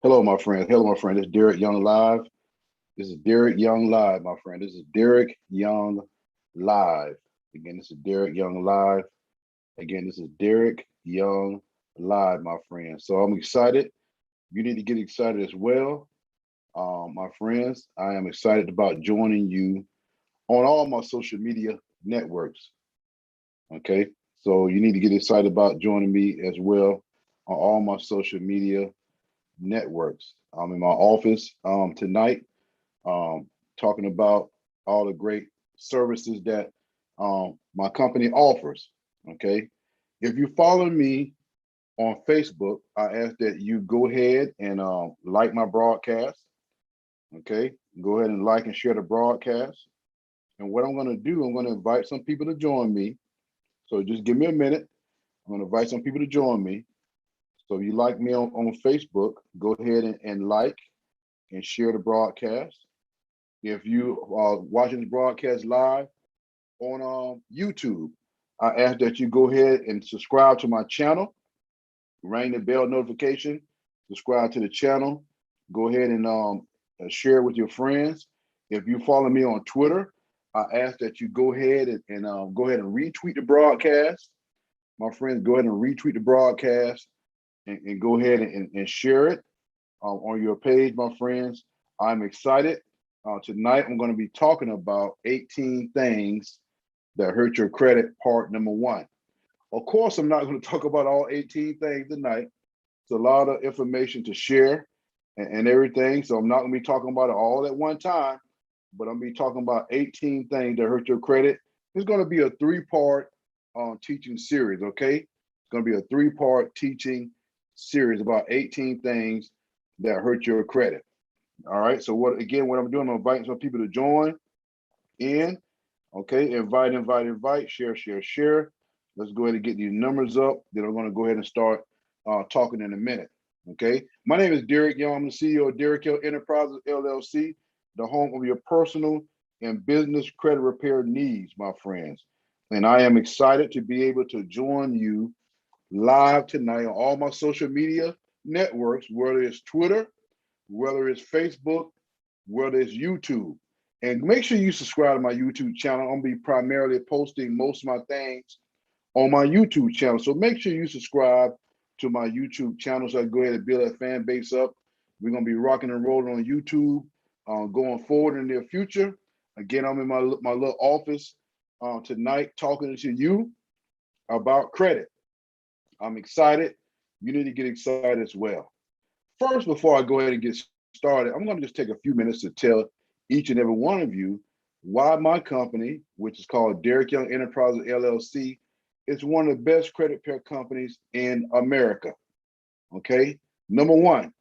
Hello, my friend. Hello, my friend. This is Derek Young Live. This is Derek Young Live, my friend. This is Derek Young Live. Again, this is Derek Young Live. Again, this is Derek Young Live, my friend. So I'm excited. You need to get excited as well, my friends. I am excited about joining you on all my social media networks. Okay. So you need to get excited about joining me as well on all my social media networks. I'm in my office tonight talking about all the great services that my company offers. Okay. If you follow me on Facebook, I ask that you go ahead and like my broadcast. Okay. Go ahead and like and share the broadcast. And what I'm going to do, I'm going to invite some people to join me. So just give me a minute. I'm going to invite some people to join me. So if you like me on Facebook, go ahead and like and share the broadcast. If you are watching the broadcast live on YouTube, I ask that you go ahead and subscribe to my channel, ring the bell notification, subscribe to the channel, go ahead and share with your friends. If you follow me on Twitter, I ask that you go ahead and go ahead and retweet the broadcast. My friends, go ahead and retweet the broadcast and go ahead and share it on your page, my friends. I'm excited. Tonight, I'm going to be talking about 18 things that hurt your credit, part number one. Of course, I'm not going to talk about all 18 things tonight. It's a lot of information to share and everything. So I'm not going to be talking about it all at one time, but I'm going to be talking about 18 things that hurt your credit. It's going to be a three-part teaching series, okay? It's going to be a three-part teaching series about 18 things that hurt your credit. All right. So what I'm doing, I'm inviting some people to join in. Okay. Invite, share. Let's go ahead and get these numbers up. Then I'm going to go ahead and start talking in a minute. Okay. My name is Derek Young. I'm the CEO of Derek Young Enterprises, LLC, the home of your personal and business credit repair needs, my friends. And I am excited to be able to join you live tonight on all my social media networks, whether it's Twitter, whether it's Facebook, whether it's YouTube. And make sure you subscribe to my YouTube channel. I'm gonna be primarily posting most of my things on my YouTube channel. So make sure you subscribe to my YouTube channel so I can go ahead and build that fan base up. We're gonna be rocking and rolling on YouTube going forward in the near future. Again, I'm in my little office tonight talking to you about credit. I'm excited. You need to get excited as well. First, before I go ahead and get started, I'm going to just take a few minutes to tell each and every one of you why my company, which is called Derek Young Enterprises LLC, is one of the best credit repair companies in America. Okay. Number one,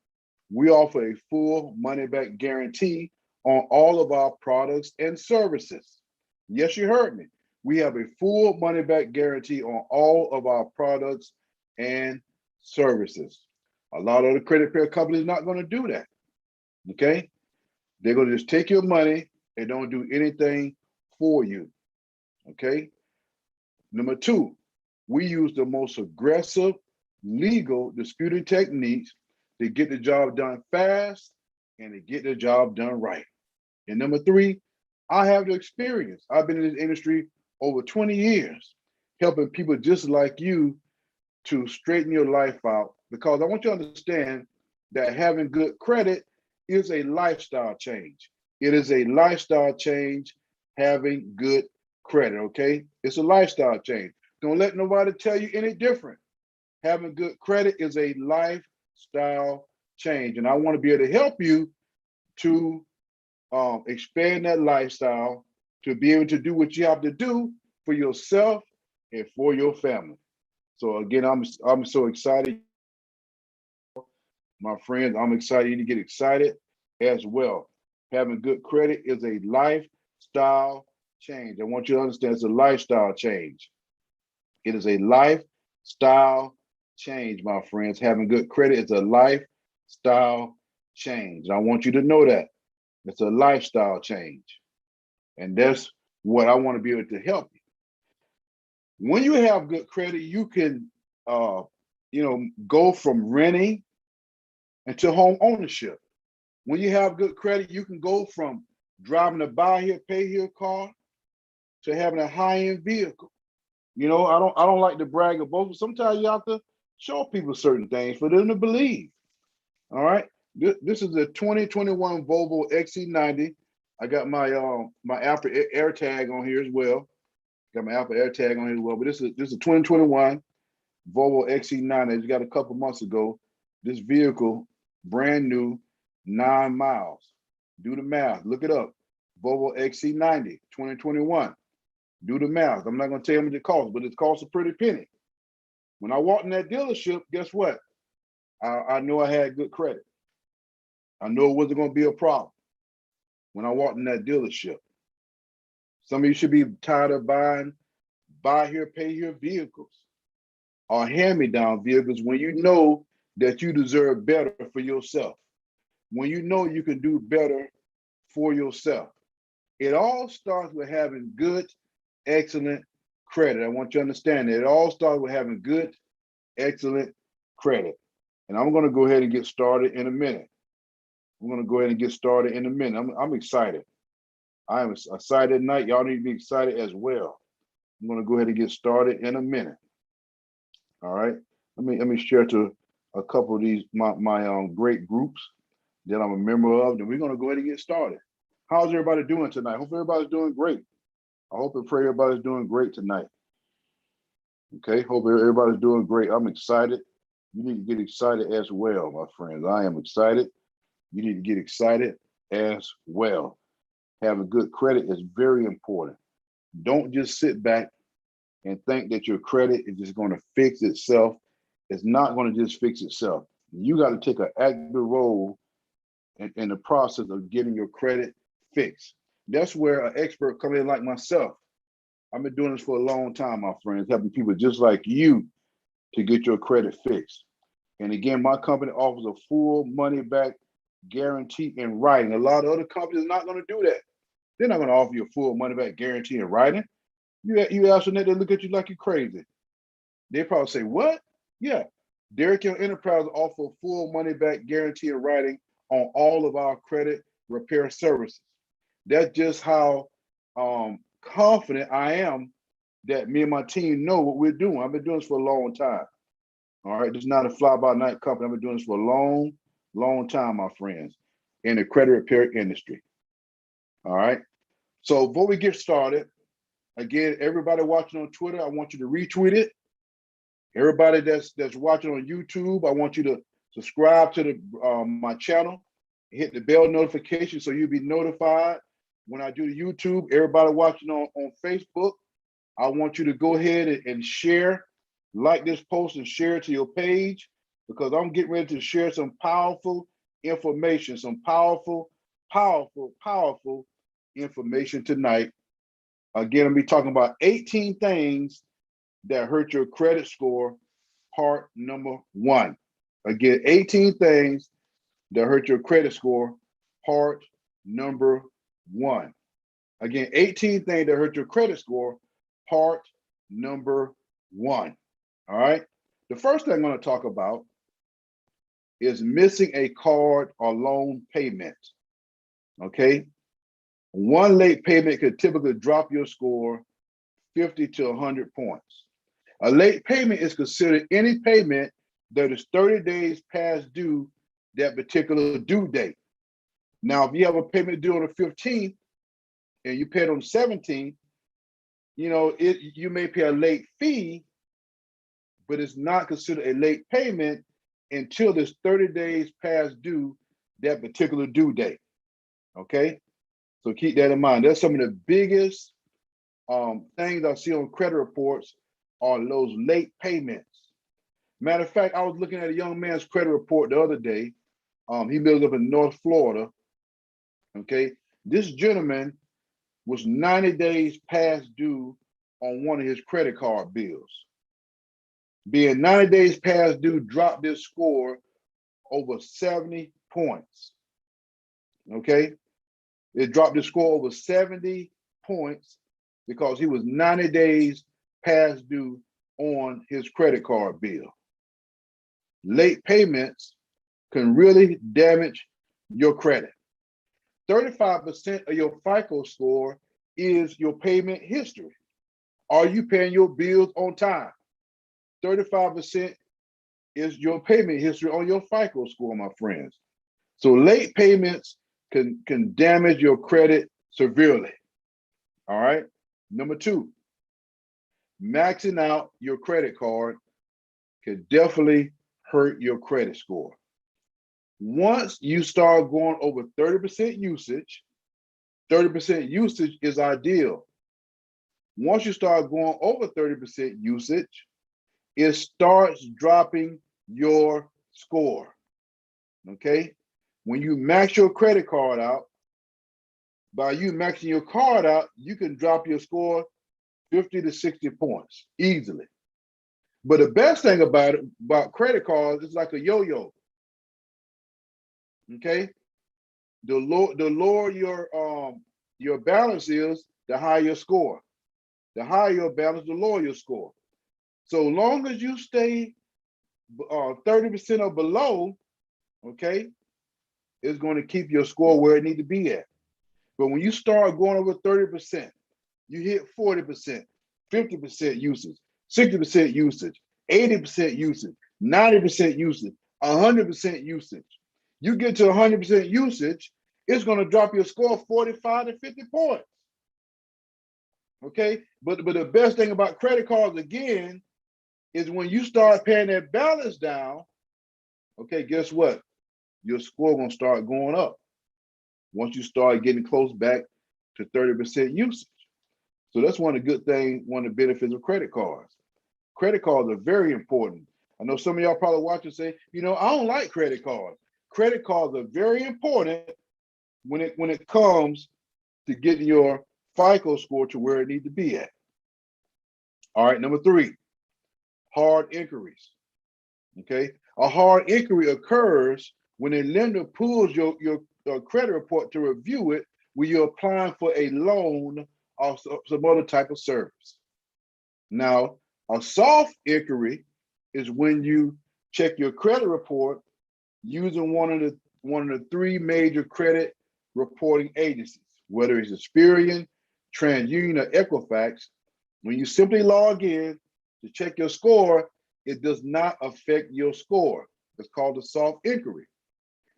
we offer a full money back guarantee on all of our products and services. Yes, you heard me. We have a full money back guarantee on all of our products and services. A lot of the credit repair companies not going to do that. Okay. They're going to just take your money and don't do anything for you. Okay. Number two, we use the most aggressive legal disputing techniques to get the job done fast and to get the job done right. And number three, I have the experience. I've been in this industry over 20 years, helping people just like you to straighten your life out, because I want you to understand that having good credit is a lifestyle change. It is a lifestyle change having good credit, okay? It's a lifestyle change. Don't let nobody tell you any different. Having good credit is a lifestyle change. And I want to be able to help you to expand that lifestyle to be able to do what you have to do for yourself and for your family. So again, I'm so excited, my friends. I'm excited. You need to get excited as well. Having good credit is a lifestyle change. I want you to understand it's a lifestyle change. It is a lifestyle change, my friends. Having good credit is a lifestyle change. I want you to know that it's a lifestyle change, and that's what I want to be able to help you. When you have good credit, you can, go from renting into home ownership. When you have good credit, you can go from driving a buy here, pay here car to having a high-end vehicle. You know, I don't like to brag about, but sometimes you have to show people certain things for them to believe. All right. This is a 2021 Volvo XC90. I got my my Apple Air tag on here as well. Got my Apple Air tag on here as well. But this is a 2021 Volvo XC90. I just got a couple months ago. This vehicle, brand new, 9 miles. Do the math. Look it up. Volvo XC90, 2021. Do the math. I'm not going to tell you how much it costs, but it costs a pretty penny. When I walked in that dealership, guess what? I know I had good credit. I know it wasn't going to be a problem when I walked in that dealership. Some of you should be tired of buying buy here, pay here vehicles or hand-me-down vehicles when you know that you deserve better for yourself. When you know you can do better for yourself. It all starts with having good, excellent credit. I want you to understand that it all starts with having good, excellent credit. And I'm going to go ahead and get started in a minute. I'm excited. I am excited tonight. Y'all need to be excited as well. I'm going to go ahead and get started in a minute. All right. Let me share to a couple of these my great groups that I'm a member of, and we're going to go ahead and get started. How's everybody doing tonight? Hope everybody's doing great. I hope and pray everybody's doing great tonight. Okay, hope everybody's doing great. I'm excited. You need to get excited as well, my friends. I am excited. You need to get excited as well. Having good credit is very important. Don't just sit back and think that your credit is just going to fix itself. It's not going to just fix itself. You got to take an active role in the process of getting your credit fixed. That's where an expert comes in like myself. I've been doing this for a long time, my friends, helping people just like you to get your credit fixed. And again, my company offers a full money back guarantee in writing. A lot of other companies are not going to do that. They're not going to offer you a full money back guarantee in writing. You ask them that, they look at you like you're crazy. They probably say, what? Yeah. Derek Young Enterprise offer a full money back guarantee in writing on all of our credit repair services. That's just how confident I am that me and my team know what we're doing. I've been doing this for a long time. All right, this is not a fly-by-night company. I've been doing this for a long, long time, my friends, in the credit repair industry. All right, so before we get started, again, everybody watching on Twitter, I want you to retweet it. Everybody that's watching on YouTube, I want you to subscribe to the my channel, hit the bell notification so you'll be notified when I do the YouTube. Everybody watching on Facebook, I want you to go ahead and share, like this post and share it to your page, because I'm getting ready to share some powerful information, some powerful information tonight. Again, I'll be talking about 18 things that hurt your credit score, part number 1. Again, 18 things that hurt your credit score, part number 1. Again, 18 things that hurt your credit score, part number 1. All right. The first thing I'm going to talk about is missing a card or loan payment. Okay. One late payment could typically drop your score 50 to 100 points. A late payment is considered any payment that is 30 days past due that particular due date. Now, if you have a payment due on the 15th and you paid on the 17th, you know, you may pay a late fee, but it's not considered a late payment until there's 30 days past due that particular due date. Okay, so keep that in mind. That's some of the biggest things I see on credit reports are those late payments. Matter of fact, I was looking at a young man's credit report the other day. He lives up in North Florida. Okay, this gentleman was 90 days past due on one of his credit card bills. Being 90 days past due dropped his score over 70 points. Okay, it dropped his score over 70 points because he was 90 days past due on his credit card bill. Late payments can really damage your credit. 35% of your FICO score is your payment history. Are you paying your bills on time? 35% is your payment history on your FICO score, my friends. So late payments can damage your credit severely. All right. Number two, maxing out your credit card can definitely hurt your credit score. Once you start going over 30% usage, 30% usage is ideal. Once you start going over 30% usage, it starts dropping your score. Okay? When you max your credit card out, by you maxing your card out, you can drop your score 50 to 60 points easily. But the best thing about it, about credit cards, it's like a yo-yo. Okay? The lower your balance is, the higher your score. The higher your balance, the lower your score. So long as you stay 30% or below, okay, it's going to keep your score where it needs to be at. But when you start going over 30%, you hit 40%, 50% usage, 60% usage, 80% usage, 90% usage, 100% usage. You get to 100% usage, it's going to drop your score 45 to 50 points. Okay, but the best thing about credit cards, again, is when you start paying that balance down, okay, guess what? Your score gonna start going up once you start getting close back to 30% usage. So that's one of the good things, one of the benefits of credit cards. Credit cards are very important. I know some of y'all probably watch and say, I don't like credit cards. Credit cards are very important when it comes to getting your FICO score to where it needs to be at. All right, number three, hard inquiries. Okay, a hard inquiry occurs when a lender pulls your credit report to review it when you're applying for a loan or some other type of service. Now, a soft inquiry is when you check your credit report using one of the three major credit reporting agencies, whether it's Experian, TransUnion, or Equifax. When you simply log in to check your score, it does not affect your score. It's called a soft inquiry.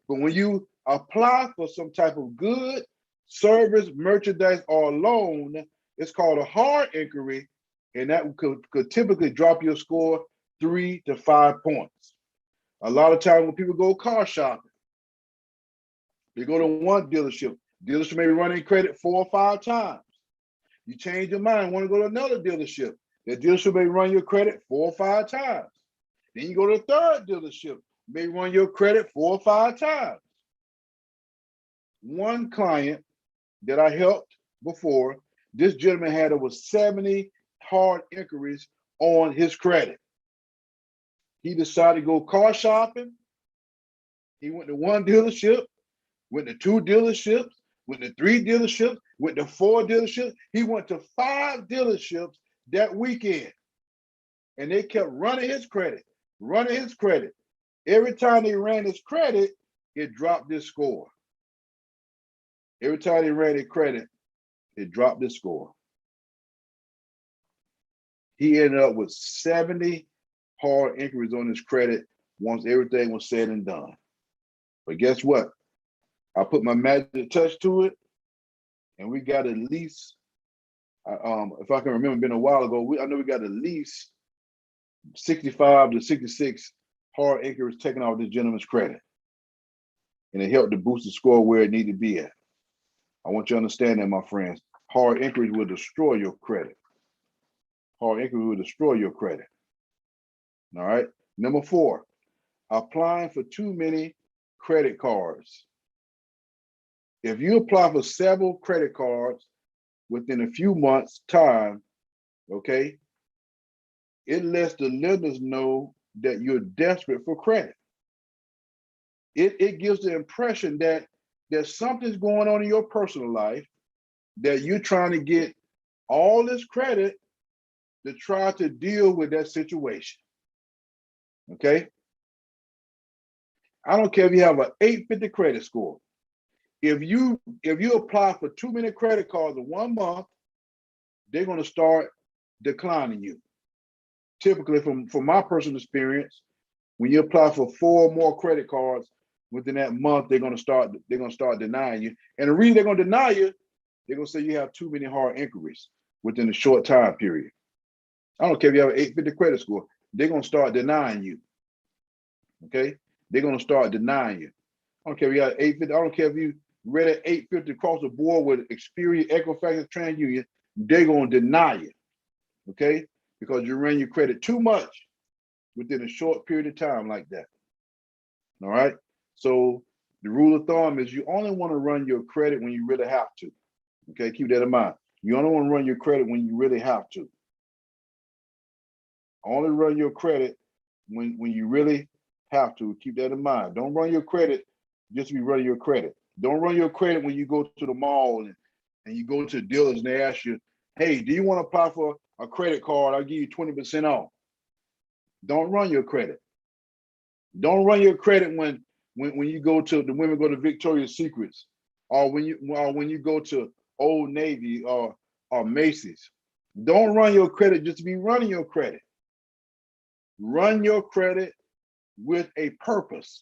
But when you apply for some type of good, service, merchandise, or loan, it's called a hard inquiry, and that could typically drop your score 3 to 5 points. A lot of times when people go car shopping, they go to one dealership may be running credit 4 or 5 times. You change your mind, want to go to another dealership. The dealership may run your credit 4 or 5 times. Then you go to a third dealership, may run your credit 4 or 5 times. One client that I helped before, this gentleman had over 70 hard inquiries on his credit. He decided to go car shopping. He went to one dealership, went to 2 dealerships, went to 3 dealerships, went to 4 dealerships. He went to 5 dealerships that weekend. And they kept running his credit. Every time they ran his credit, it dropped his score. Every time they ran his credit, it dropped his score. He ended up with 70 hard inquiries on his credit once everything was said and done. But guess what? I put my magic touch to it, and we got at least, if I can remember, been a while ago, I know we got at least 65 to 66 hard inquiries taken off this gentleman's credit. And it helped to boost the score where it needed to be at. I want you to understand that, my friends. Hard inquiries will destroy your credit. Hard inquiry will destroy your credit. All right. Number 4, applying for too many credit cards. If you apply for several credit cards within a few months' time, okay, it lets the lenders know that you're desperate for credit. It gives the impression that there's something's going on in your personal life, that you're trying to get all this credit to try to deal with that situation. Okay? I don't care if you have an 850 credit score. If you apply for too many credit cards in 1 month, they're going to start declining you. Typically, from my personal experience, when you apply for 4 more credit cards within that month, they're going to start denying you. And the reason they're going to deny you, they're going to say you have too many hard inquiries within a short time period. I don't care if you have an 850 credit score, they're going to start denying you. Okay? They're going to start denying you. I don't care if you have 850, I don't care if you read at 850 across the board with Experian, Equifax, TransUnion, they're going to deny you. Okay? Because you ran your credit too much within a short period of time like that. All right? So the rule of thumb is you only want to run your credit when you really have to. Okay, keep that in mind. You only want to run your credit when you really have to. Only run your credit when you really have to. Keep that in mind. Don't run your credit just to be running your credit. Don't run your credit when you go to the mall and you go to dealers and they ask you, hey, do you want to apply for a credit card? I'll give you 20% off. Don't run your credit. Don't run your credit when you go to the women go to Victoria's Secrets, or when you go to Old Navy or Macy's. Don't run your credit just to be running your credit. Run your credit with a purpose.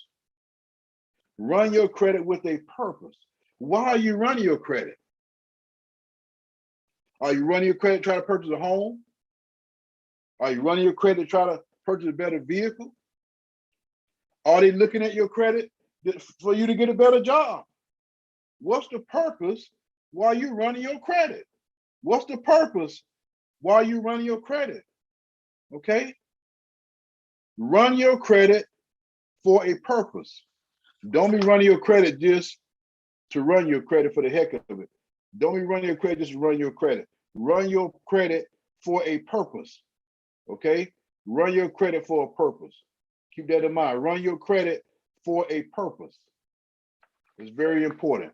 Run your credit with a purpose. Why are you running your credit? Are you running your credit to try to purchase a home? Are you running your credit to try to purchase a better vehicle? Are they looking at your credit for you to get a better job? What's the purpose while you're running your credit? What's the purpose while you're running your credit? Okay? Run your credit for a purpose. Don't be running your credit just to run your credit for the heck of it. Don't be running your credit just to run your credit. Run your credit for a purpose. Okay? Run your credit for a purpose. Keep that in mind. Run your credit for a purpose. It's very important.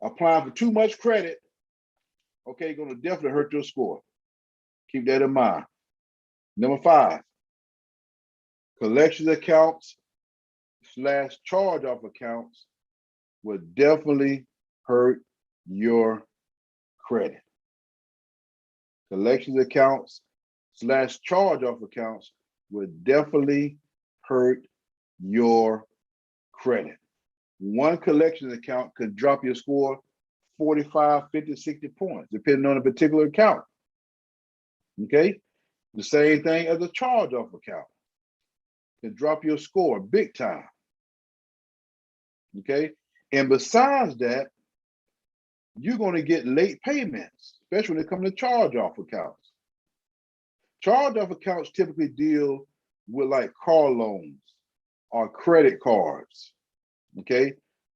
Applying for too much credit, okay, going to definitely hurt your score. Keep that in mind. Number 5, collections accounts / charge-off accounts will definitely hurt your credit. Collections accounts / charge-off accounts will definitely hurt your credit. One collections account could drop your score 45, 50, 60 points, depending on a particular account. Okay? The same thing as a charge-off account. Can drop your score big time. Okay? And besides that, you're going to get late payments, especially when it comes to charge-off accounts. Charge-off accounts typically deal with like car loans or credit cards. Okay,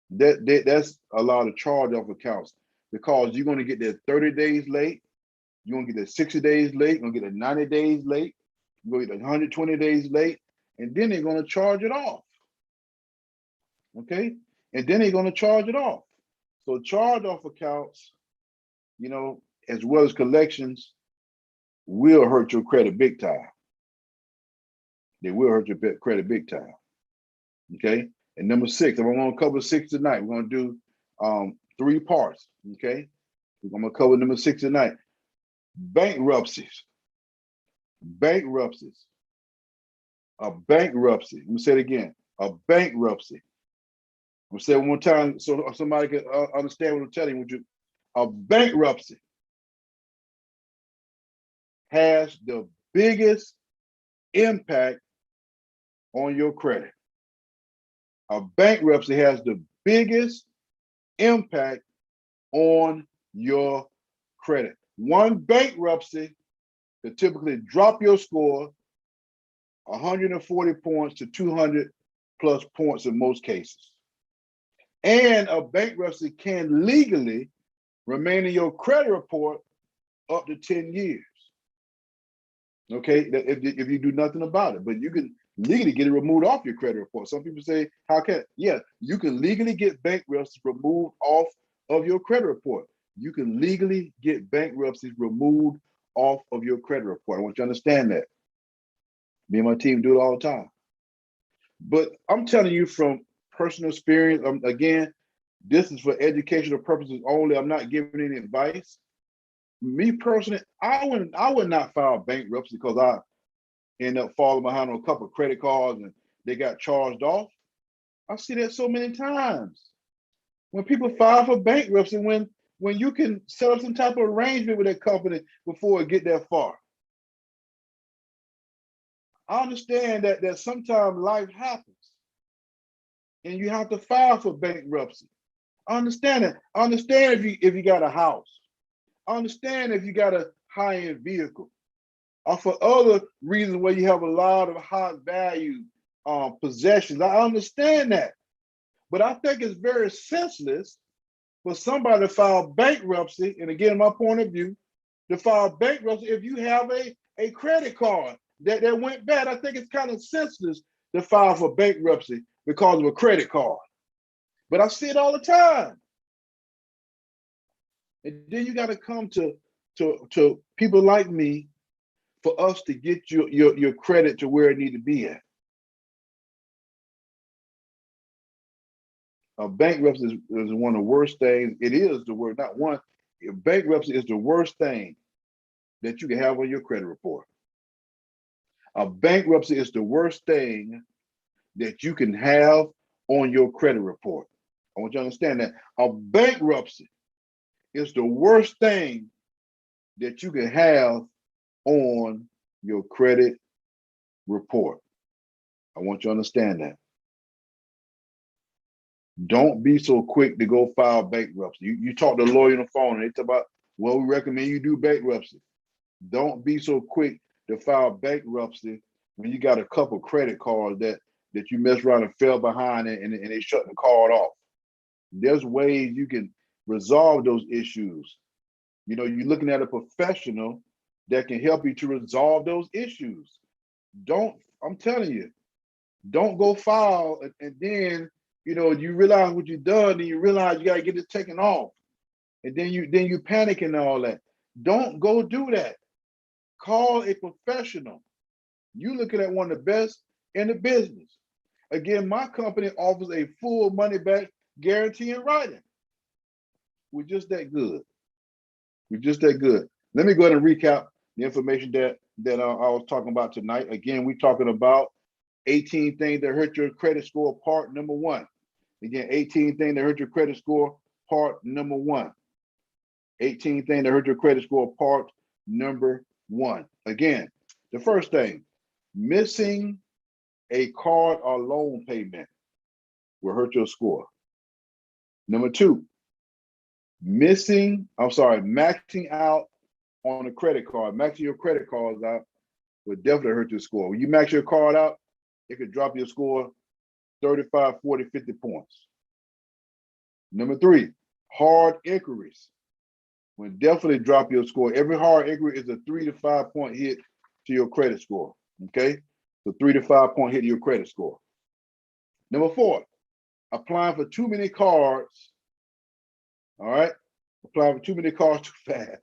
that's a lot of charge-off accounts because you're going to get that 30 days late, you're going to get that 60 days late, you're going to get that 90 days late, you're going to get that 120 days late, and then they're going to charge it off. Okay, and then they're going to charge it off. So charge-off accounts, you know, as well as collections, will hurt your credit big time. They will hurt your credit big time. Okay. And number 6, I'm going to cover 6 tonight. We're going to do 3 parts. Okay. I'm going to cover number 6 tonight. Bankruptcies. Bankruptcies. A bankruptcy. Let me say it again. A bankruptcy. I'm going to say it one more time so somebody can understand what I'm telling you. A bankruptcy has the biggest impact on your credit. A bankruptcy has the biggest impact on your credit. One bankruptcy could typically drop your score 140 points to 200 plus points in most cases. And a bankruptcy can legally remain in your credit report up to 10 years. Okay, if you do nothing about it, but you can legally get it removed off your credit report. Some people say, how can? Yeah, you can legally get bankruptcy removed off of your credit report. You can legally get bankruptcy removed off of your credit report. I want you to understand that. Me and my team do it all the time. But I'm telling you from personal experience, again, this is for educational purposes only. I'm not giving any advice. Me personally, I would not file bankruptcy because I end up falling behind on a couple of credit cards and they got charged off. I see that so many times. When people file for bankruptcy, when you can set up some type of arrangement with that company before it get that far. I understand that sometimes life happens and you have to file for bankruptcy. I understand that. I understand if you got a house. I understand if you got a high-end vehicle. Or for other reasons where you have a lot of high value possessions. I understand that. But I think it's very senseless for somebody to file bankruptcy, and again, my point of view, to file bankruptcy if you have a credit card that went bad. I think it's kind of senseless to file for bankruptcy because of a credit card. But I see it all the time. And then you got to come to people like me for us to get your credit to where it need to be at. Bankruptcy is one of the worst things. It is the worst, not one. Bankruptcy is the worst thing that you can have on your credit report. A bankruptcy is the worst thing that you can have on your credit report. I want you to understand that. A bankruptcy is the worst thing that you can have on your credit report. I want you to understand that. Don't be so quick to go file bankruptcy. You talk to a lawyer on the phone and they talk about, well, we recommend you do bankruptcy. Don't be so quick to file bankruptcy when you got a couple credit cards that you messed around and fell behind and they shut the card off. There's ways you can resolve those issues. You know, you're looking at a professional that can help you to resolve those issues. I'm telling you, don't go file and then, you know, you realize what you've done and you realize you got to get it taken off. And then you panic and all that. Don't go do that. Call a professional. You looking at one of the best in the business. Again, my company offers a full money back guarantee in writing. We're just that good. We're just that good. Let me go ahead and recap the information that I was talking about tonight. Again, we're talking about 18 things that hurt your credit score, part number 1. Again, 18 things that hurt your credit score, part number 1. 18 things that hurt your credit score, part number 1. Again, the first thing, missing a card or loan payment will hurt your score. Number 2, maxing out on a credit card. Maxing your credit cards out will definitely hurt your score. When you max your card out, it could drop your score 35, 40, 50 points. Number 3, hard inquiries will definitely drop your score. Every hard inquiry is a 3 to 5 point hit to your credit score. Okay? So 3 to 5 point hit to your credit score. Number 4, applying for too many cards. All right? Applying for too many cards too fast.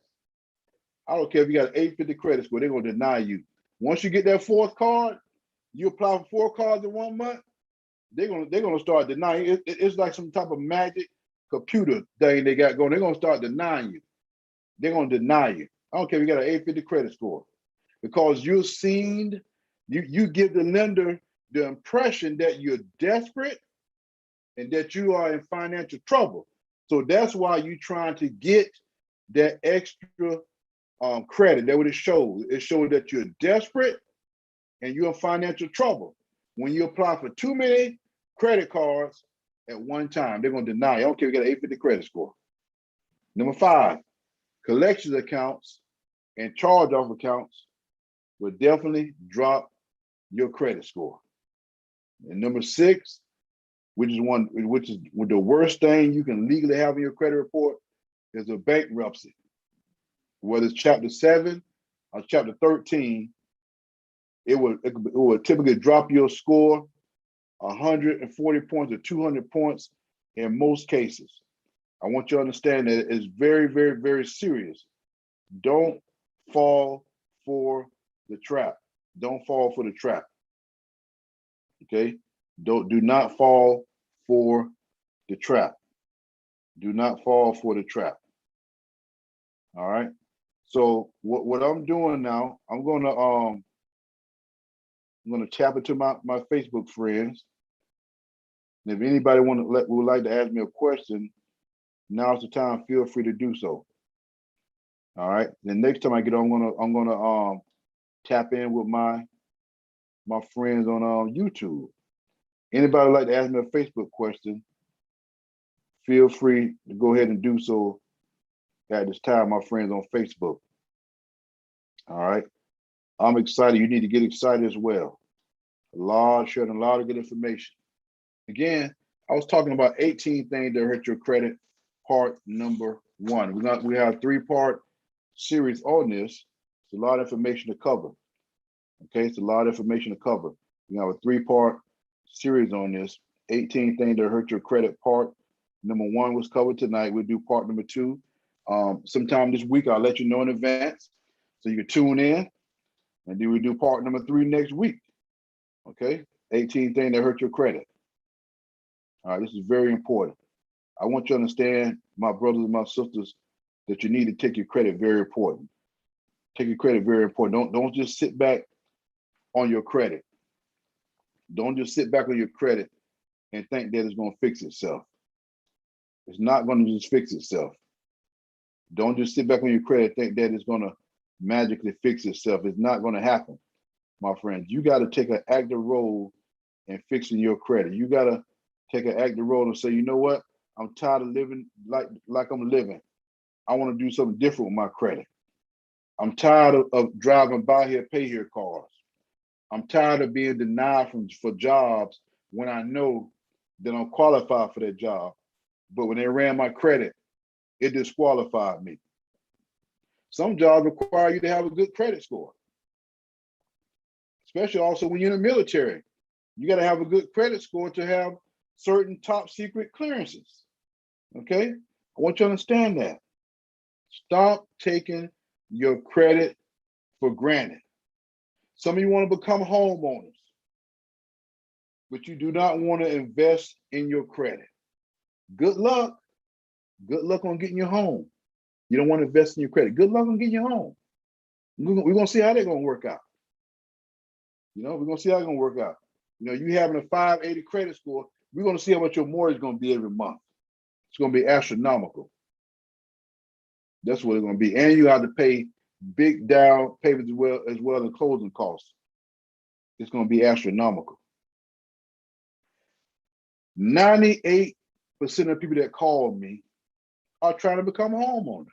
I don't care if you got an 850 credit score, they're going to deny you. Once you get that 4th card, you apply for 4 cards in 1 month, they're gonna start denying. It's like some type of magic computer thing they got going. They're gonna start denying you. They're gonna deny you. I don't care if you got an 850 credit score, because you're seen. You give the lender the impression that you're desperate and that you are in financial trouble. So that's why you're trying to get that extra credit. That's what it shows. It shows that you're desperate and you're in financial trouble. When you apply for too many credit cards at one time, they're going to deny you. I don't care if you got an 850 credit score. Number 5, collections accounts and charge-off accounts will definitely drop your credit score. And number 6, which is the worst thing you can legally have in your credit report, is a bankruptcy. Whether it's chapter 7 or chapter 13, it will typically drop your score 140 points or 200 points in most cases. I want you to understand that it's very, very, very serious. Don't fall for the trap. Don't fall for the trap. Okay? Do not fall for the trap. Do not fall for the trap. All right. So what I'm doing now, I'm gonna tap into my Facebook friends. And if anybody would like to ask me a question, now's the time. Feel free to do so. All right. The next time I get on, I'm gonna tap in with my friends on YouTube. Anybody would like to ask me a Facebook question, feel free to go ahead and do so at this time, my friends on Facebook. All right. I'm excited. You need to get excited as well. Sharing a lot of good information. Again, I was talking about 18 things that hurt your credit, part number 1. We have 3-part series on this. It's a lot of information to cover. Okay, it's a lot of information to cover. We have a 3-part series on this. 18 things that hurt your credit. Part number 1 was covered tonight. We'll do part number 2 sometime this week. I'll let you know in advance so you can tune in, and then we do part number 3 next week. Okay, 18 things that hurt your credit. All right, this is very important. I want you to understand, my brothers and my sisters, that you need to take your credit very important. Take your credit very important. Don't just sit back on your credit. Don't just sit back on your credit and think that it's going to fix itself. It's not going to just fix itself. Don't just sit back on your credit and think that it's going to magically fix itself. It's not going to happen, my friends. You got to take an active role in fixing your credit. You got to take an active role and say, you know what? I'm tired of living like I'm living. I want to do something different with my credit. I'm tired of driving buy here, pay here cars. I'm tired of being denied for jobs when I know that I'm qualified for that job. But when they ran my credit, it disqualified me. Some jobs require you to have a good credit score, especially also when you're in the military. You got to have a good credit score to have certain top secret clearances. Okay? I want you to understand that. Stop taking your credit for granted. Some of you want to become homeowners, but you do not want to invest in your credit. Good luck. Good luck on getting your home. You don't want to invest in your credit. Good luck on getting your home. We're going to see how they're going to work out. We're going to see how it's going to work out. You having a 580 credit score, we're going to see how much your mortgage is going to be every month. It's going to be astronomical. That's what it's going to be. And you have to pay big down payments as well as closing costs. It's going to be astronomical. 98% of people that call me are trying to become homeowners.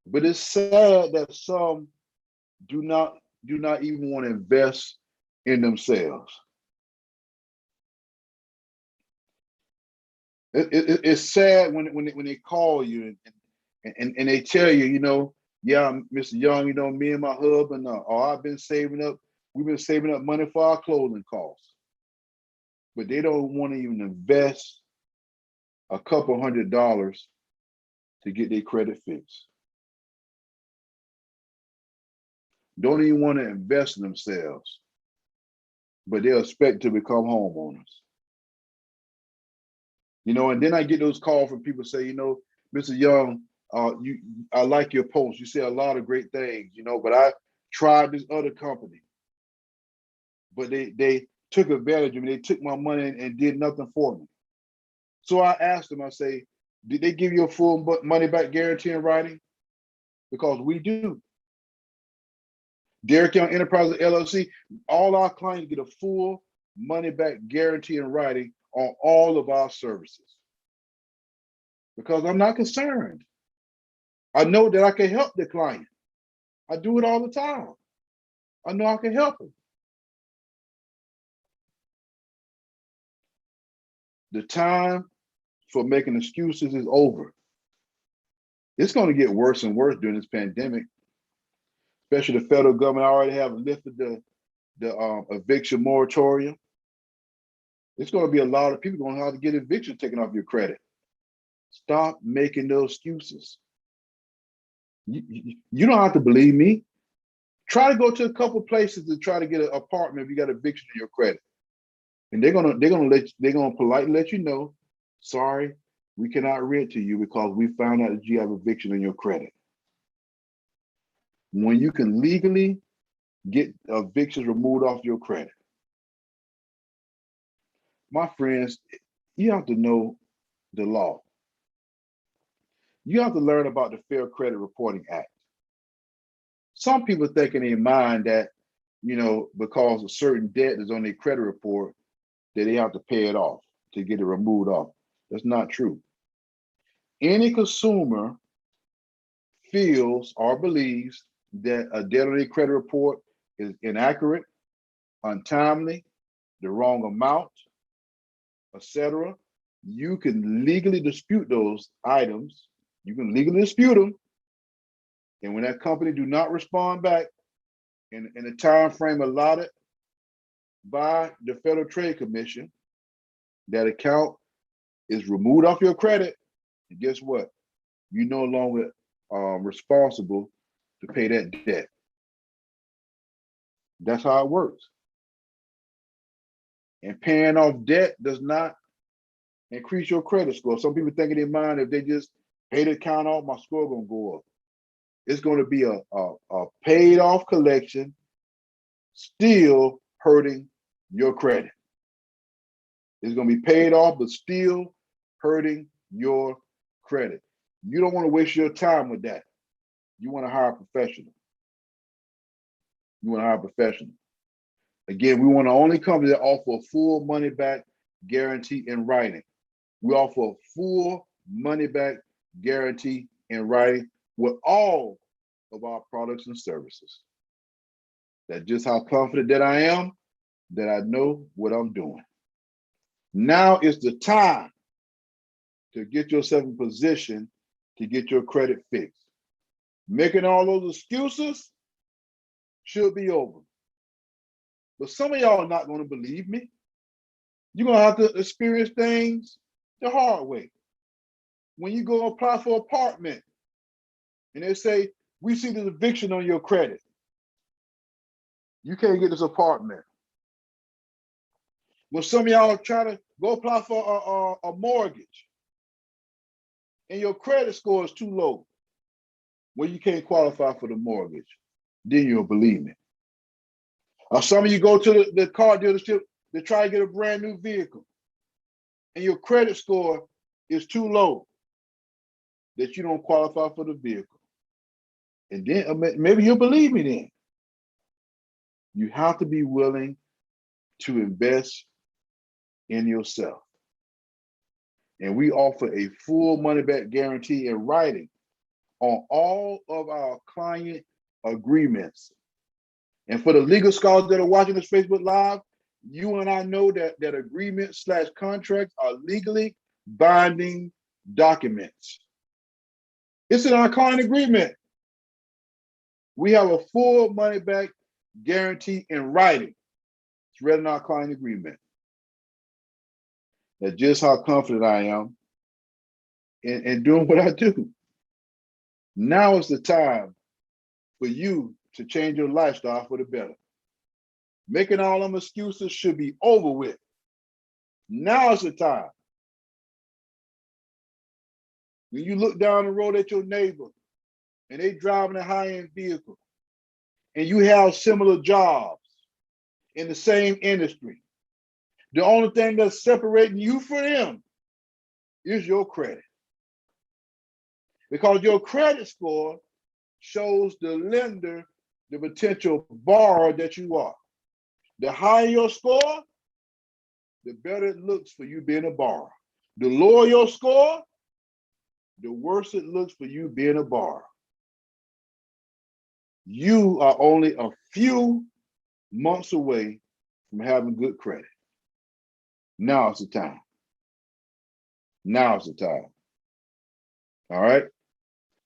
But it's sad that some do not even want to invest in themselves. It's sad when they call you and they tell you, yeah, Mr. Young, me and my husband, I've been saving up. We've been saving up money for our clothing costs. But they don't want to even invest a couple $100 to get their credit fixed. Don't even want to invest in themselves, but they'll expect to become homeowners. And then I get those calls from people say, Mr. Young, I like your post. You say a lot of great things, but I tried this other company, but they took advantage of me. They took my money and did nothing for me. So I asked them, I say, did they give you a full money back guarantee in writing? Because we do. Derek Young Enterprises LLC, all our clients get a full money back guarantee in writing on all of our services. Because I'm not concerned. I know that I can help the client. I do it all the time. I know I can help them. The time for making excuses is over. It's going to get worse and worse during this pandemic. Especially the federal government already have lifted the eviction moratorium. It's going to be a lot of people going to have to get eviction taken off your credit. Stop making those excuses. You don't have to believe me. Try to go to a couple places to try to get an apartment if you got eviction in your credit. And they're gonna politely let you know, sorry, we cannot rent to you because we found out that you have eviction in your credit. When you can legally get evictions removed off your credit, my friends, you have to know the law. You have to learn about the Fair Credit Reporting Act. Some people think in their mind that, because a certain debt is on their credit report, that they have to pay it off to get it removed off. That's not true. Any consumer feels or believes that a debt on their credit report is inaccurate, untimely, the wrong amount, etc., you can legally dispute those items. You can legally dispute them. And when that company do not respond back in the time frame allotted by the Federal Trade Commission, that account is removed off your credit. And guess what? You're no longer responsible to pay that debt. That's how it works. And paying off debt does not increase your credit score. Some people think in their mind, if they just pay the account off, my score gonna go up. It's going to be a paid off collection, still hurting your credit. It's going to be paid off, but still hurting your credit. You don't want to waste your time with that. You want to hire a professional. You want to hire a professional. Again, we want to only company that offer a full money back guarantee in writing. We offer a full money back guarantee in writing with all of our products and services. That's just how confident that I am, that I know what I'm doing. Now is the time to get yourself in position to get your credit fixed. Making all those excuses should be over. But some of y'all are not going to believe me. You're going to have to experience things the hard way. When you go apply for an apartment and they say, we see this eviction on your credit, you can't get this apartment. When some of y'all try to go apply for a mortgage and your credit score is too low, well, you can't qualify for the mortgage, then you'll believe me. Or some of you go to the car dealership to try to get a brand new vehicle and your credit score is too low that you don't qualify for the vehicle. And then maybe you'll believe me then. You have to be willing to invest in yourself. And we offer a full money back guarantee in writing on all of our client agreements. And for the legal scholars that are watching this Facebook Live, you and I know that agreements/contracts are legally binding documents. It's in our client agreement. We have a full money back guarantee in writing. It's read in our client agreement. That's just how confident I am in doing what I do. Now is the time for you to change your lifestyle for the better. Making all them excuses should be over with. Now is the time. When you look down the road at your neighbor and they driving a high-end vehicle and you have similar jobs in the same industry, the only thing that's separating you from them is your credit. Because your credit score shows the lender the potential borrower that you are. The higher your score, the better it looks for you being a borrower. The lower your score, the worse it looks for you being a borrower. You are only a few months away from having good credit. Now is the time. Now is the time. All right.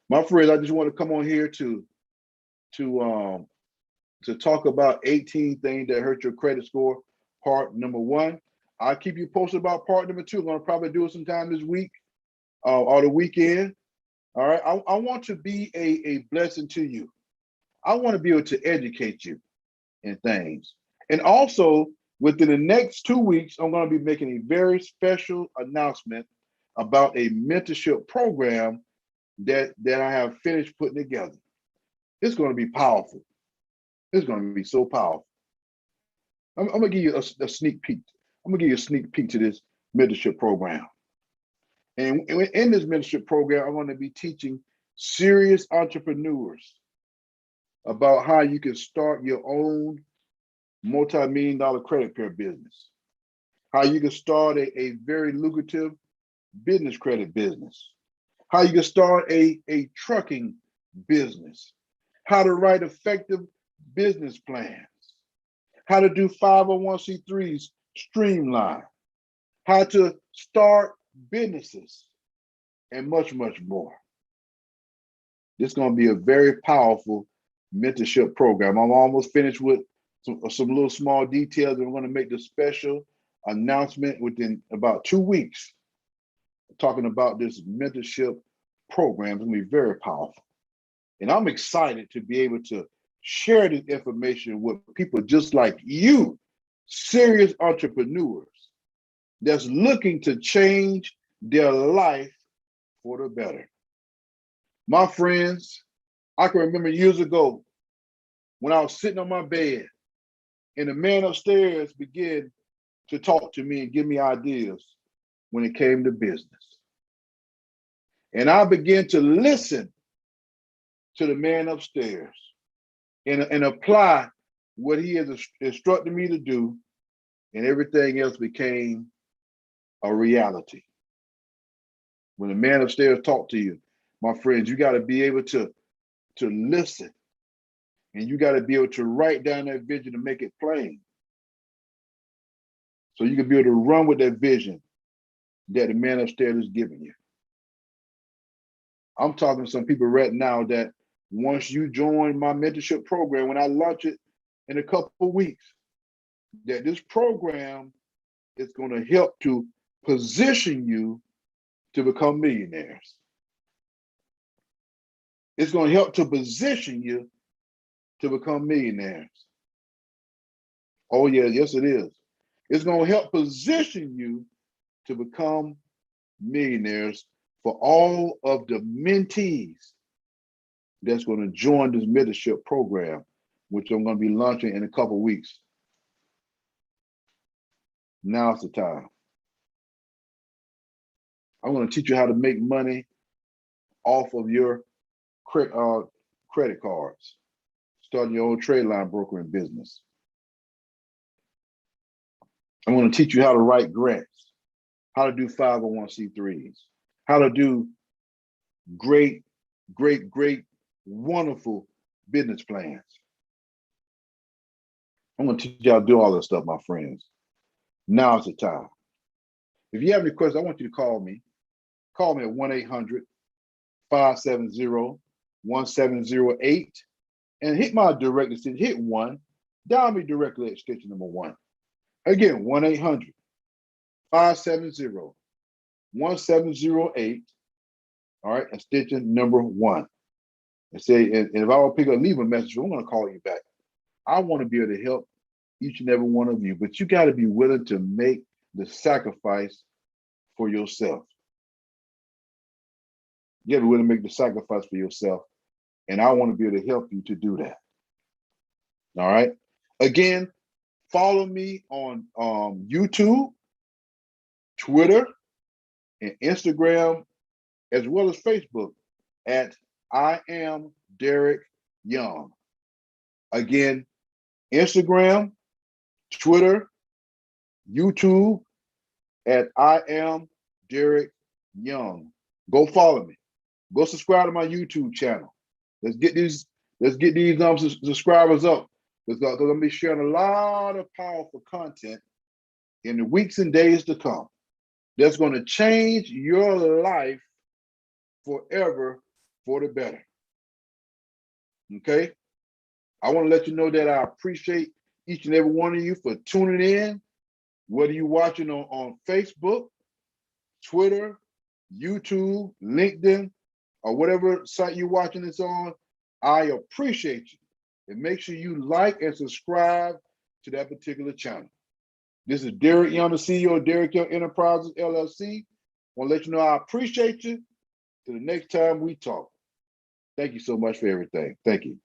My friends, I just want to come on here to talk about 18 things that hurt your credit score. Part number 1. I'll keep you posted about part number 2. I'm going to probably do it sometime this week or the weekend. All right. I want to be a blessing to you. I want to be able to educate you in things. And also Within the next 2 weeks, I'm going to be making a very special announcement about a mentorship program that I have finished putting together. It's going to be powerful. It's going to be so powerful. I'm going to give you a sneak peek. I'm going to give you a sneak peek to this mentorship program. And in this mentorship program, I'm going to be teaching serious entrepreneurs about how you can start your own multi-million-dollar credit card business, how you can start a very lucrative business credit business, how you can start a trucking business, how to write effective business plans, how to do 501c3s streamline, how to start businesses, and much, much more. This is going to be a very powerful mentorship program. I'm almost finished with some little small details, and we're going to make the special announcement within about 2 weeks, talking about this mentorship program. It's going to be very powerful. And I'm excited to be able to share this information with people just like you, serious entrepreneurs that's looking to change their life for the better. My friends, I can remember years ago when I was sitting on my bed and the man upstairs began to talk to me and give me ideas when it came to business. And I began to listen to the man upstairs and apply what he has instructed me to do, and everything else became a reality. When the man upstairs talked to you, my friends, you got to be able to listen, and you got to be able to write down that vision and make it plain, so you can be able to run with that vision that the man upstairs is giving you. I'm talking to some people right now that once you join my mentorship program, when I launch it in a couple of weeks, that this program is going to help to position you to become millionaires. It's going to help to position you to become millionaires. Oh yeah, yes it is. It's going to help position you to become millionaires for all of the mentees that's going to join this mentorship program, which I'm going to be launching in a couple of weeks. Now's the time. I'm going to teach you how to make money off of your credit cards, starting your own trade line brokering business. I'm going to teach you how to write grants, how to do 501c3s, how to do great, wonderful business plans. I'm going to teach you how to do all this stuff, my friends. Now's the time. If you have any questions, I want you to call me. Call me at 1-800-570-1708 and hit my direct extension. Hit 1, dial me directly at extension number 1. Again, 1-800-570-1708. All right, extension number 1. And say, and if I will pick up, leave a message, I'm going to call you back. I want to be able to help each and every one of you, but you got to be willing to make the sacrifice for yourself. You got to be willing to make the sacrifice for yourself, and I want to be able to help you to do that. All right. Again, follow me on YouTube, Twitter, and Instagram, as well as Facebook at I am Derek Young. Again, Instagram, Twitter, YouTube at I am Derek Young. Go follow me. Go subscribe to my YouTube channel. Let's get these subscribers up, because I'm gonna be sharing a lot of powerful content in the weeks and days to come that's going to change your life forever for the better. Okay? I want to let you know that I appreciate each and every one of you for tuning in, whether you're watching on Facebook, Twitter, YouTube, LinkedIn, or whatever site you're watching this on. I appreciate you. And make sure you like and subscribe to that particular channel. This is Derek Young, the CEO of Derek Young Enterprises, LLC. I want to let you know I appreciate you. Till the next time we talk. Thank you so much for everything. Thank you.